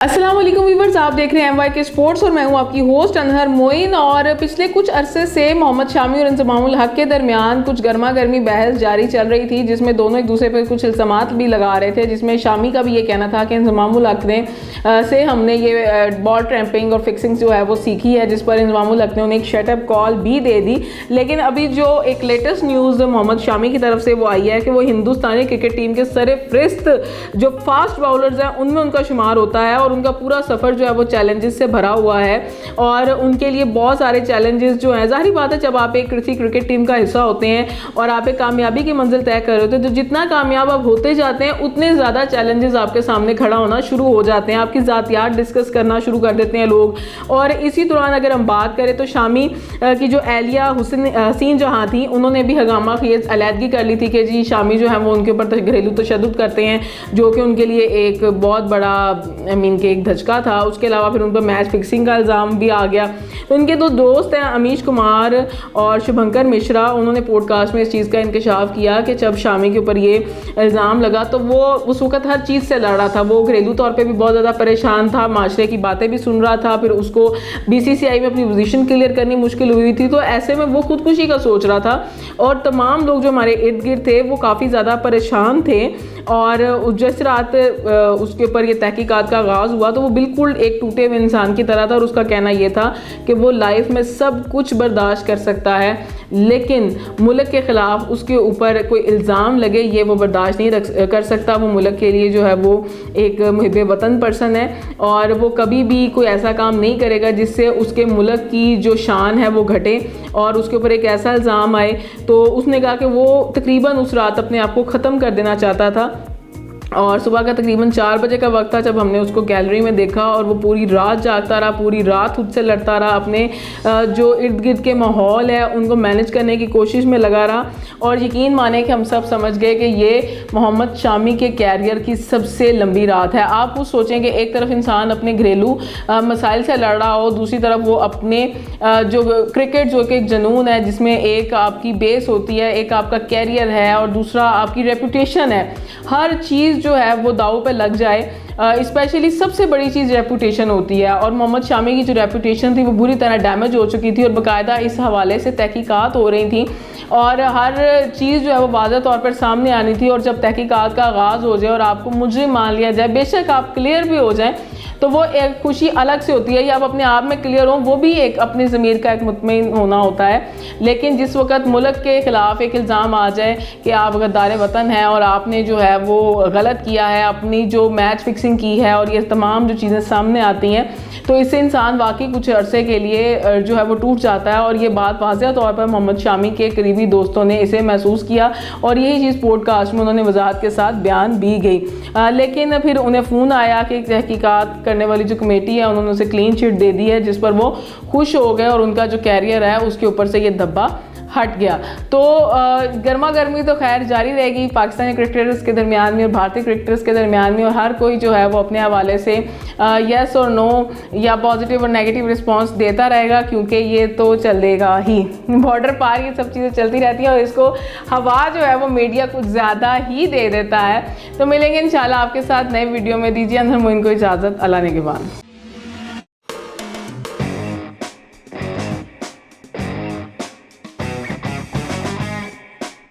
अस्सलाम वालेकुम व्यूअर्स, आप देख रहे हैं MYK स्पोर्ट्स और मैं हूं आपकी होस्ट अनहर मोइन। और पिछले कुछ अरसे से मोहम्मद शामी और इंजमामुल हक के दरमियान कुछ गर्मा गर्मी बहस जारी चल रही थी, जिसमें दोनों एक दूसरे पर कुछ इल्ज़ामात भी लगा रहे थे। जिसमें शामी का भी ये कहना था कि इंजमामुल हक ने से हमने ये बॉल ट्रैम्पिंग और फिक्सिंग जो है वो सीखी है, जिस पर इंजमामुल हक ने उन्हें एक शटअप कॉल भी दे दी। लेकिन अभी जो एक लेटेस्ट न्यूज़ मोहम्मद शामी की तरफ से वो आई है कि वो हिंदुस्तानी क्रिकेट टीम के सरफहरिस्त जो फास्ट बाउलर्स हैं उनमें उनका शुमार होता है और उनका पूरा सफ़र जो है वो चैलेंजेस से भरा हुआ है और उनके लिए बहुत सारे चैलेंजेस जो हैं। ज़ाहिर बात है, जब आप एक किसी क्रिकेट टीम का हिस्सा होते हैं और आप एक कामयाबी की मंजिल तय कर रहे होते हैं, तो जितना कामयाब आप होते जाते हैं उतने ज़्यादा चैलेंजेस आपके सामने खड़ा होना शुरू हो जाते हैं। आपकी ज़ातियात डिस्कस करना शुरू कर देते हैं लोग। और इसी दौरान अगर हम बात करें तो शामी की जो एलिया हसीन जहाँ थी, उन्होंने भी हंगामा खेज अलहदगी कर ली थी कि जी शामी जो है वो उनके ऊपर घरेलू तशद्दुद करते हैं, जो कि उनके लिए एक बहुत बड़ा के एक धचका था। उसके अलावा फिर उन पर मैच फिक्सिंग का इल्ज़ाम भी आ गया। तो उनके दो दोस्त हैं अमीश कुमार और शुभंकर मिश्रा, उन्होंने पॉडकास्ट में इस चीज़ का इंकशाफ किया कि जब शामी के ऊपर ये इल्ज़ाम लगा तो वो उस वक्त हर चीज़ से लड़ रहा था। वो घरेलू तौर पे भी बहुत ज़्यादा परेशान था, माशरे की बातें भी सुन रहा था, फिर उसको BCCI में अपनी पोजीशन क्लियर करनी मुश्किल हुई थी। तो ऐसे में वो खुदकुशी का सोच रहा था और तमाम लोग जो हमारे इर्द गिर्द थे वो काफ़ी ज़्यादा परेशान थे। और जिस रात उसके ऊपर ये तहकीकात का आगाज़ हुआ तो वो बिल्कुल एक टूटे हुए इंसान की तरह था और उसका कहना ये था कि वो लाइफ में सब कुछ बर्दाश्त कर सकता है, लेकिन मुल्क के ख़िलाफ़ उसके ऊपर कोई इल्ज़ाम लगे ये वो बर्दाश्त नहीं कर सकता। वो मुल्क के लिए जो है वो एक मुहिब्बे वतन पर्सन है और वो कभी भी कोई ऐसा काम नहीं करेगा जिससे उसके मुल्क की जो शान है वो घटे और उसके ऊपर एक ऐसा इल्ज़ाम आए। तो उसने कहा कि वो तकरीबन उस रात अपने आप को ख़त्म कर देना चाहता था और सुबह का तकरीबन 4 बजे का वक्त था जब हमने उसको गैलरी में देखा और वो पूरी रात जागता रहा, पूरी रात खुद से लड़ता रहा, अपने जो इर्द गिर्द के माहौल है उनको मैनेज करने की कोशिश में लगा रहा। और यकीन माने कि हम सब समझ गए कि ये मोहम्मद शामी के कैरियर की सबसे लंबी रात है। आप कुछ सोचें कि एक तरफ इंसान अपने घरेलू मसाइल से लड़ रहा हो, दूसरी तरफ वो अपने जो क्रिकेट जो कि एक जुनून है जिसमें एक आपकी बेस होती है, एक आपका कैरियर है और दूसरा आपकी रेपुटेशन है, हर चीज़ जो है वो दाव पे लग जाए। स्पेशली सबसे बड़ी चीज़ रेपुटेशन होती है और मोहम्मद शामी की जो रेपुटेशन थी वो बुरी तरह डैमेज हो चुकी थी और बाकायदा इस हवाले से तहकीकात हो रही थी और हर चीज़ जो है वो वाज़ह तौर पर सामने आनी थी। और जब तहकीकात का आगाज़ हो जाए और आपको मुजरिम मान लिया जाए, बेशक आप क्लियर भी हो जाएं, तो वो एक खुशी अलग से होती है या आप अपने आप में क्लियर हो, वो भी एक अपनी ज़मीर का एक मुतमईन होना होता है। लेकिन जिस वक्त मुल्क के ख़िलाफ़ एक इल्ज़ाम आ जाए कि आप गद्दार वतन हैं और आपने जो है वो गलत किया है, अपनी जो मैच फिक्सिंग की है और ये तमाम जो चीज़ें सामने आती हैं, तो इससे इंसान वाकई कुछ अरसे के लिए जो है वो टूट जाता है। और ये बात वाज़ेह तौर पर मोहम्मद शामी के करीबी दोस्तों ने इसे महसूस किया और यही चीज़ पॉडकास्ट में उन्होंने वजाहत के साथ बयान भी गई। लेकिन फिर उन्हें फ़ोन आया कि तहकीकात करने वाली जो कमेटी है उन्होंने उसे क्लीन चिट दे दी है, जिस पर वो खुश हो गए और उनका जो कैरियर है उसके ऊपर से ये धब्बा हट गया। तो गर्मा गर्मी तो खैर जारी रहेगी पाकिस्तानी क्रिकेटर्स के दरमियान में और भारतीय क्रिकेटर्स के दरमियान में, और हर कोई जो है वो अपने हवाले से यस और नो या पॉजिटिव और नेगेटिव रिस्पांस देता रहेगा, क्योंकि ये तो चलेगा ही। बॉर्डर पार ये सब चीज़ें चलती रहती हैं और इसको हवा जो है वो मीडिया कुछ ज़्यादा ही दे देता है। तो मिलेंगे इंशाल्लाह आपके साथ नए वीडियो में। दीजिए अनहर मोइन को इजाज़त। अल्लाह ने के बाद।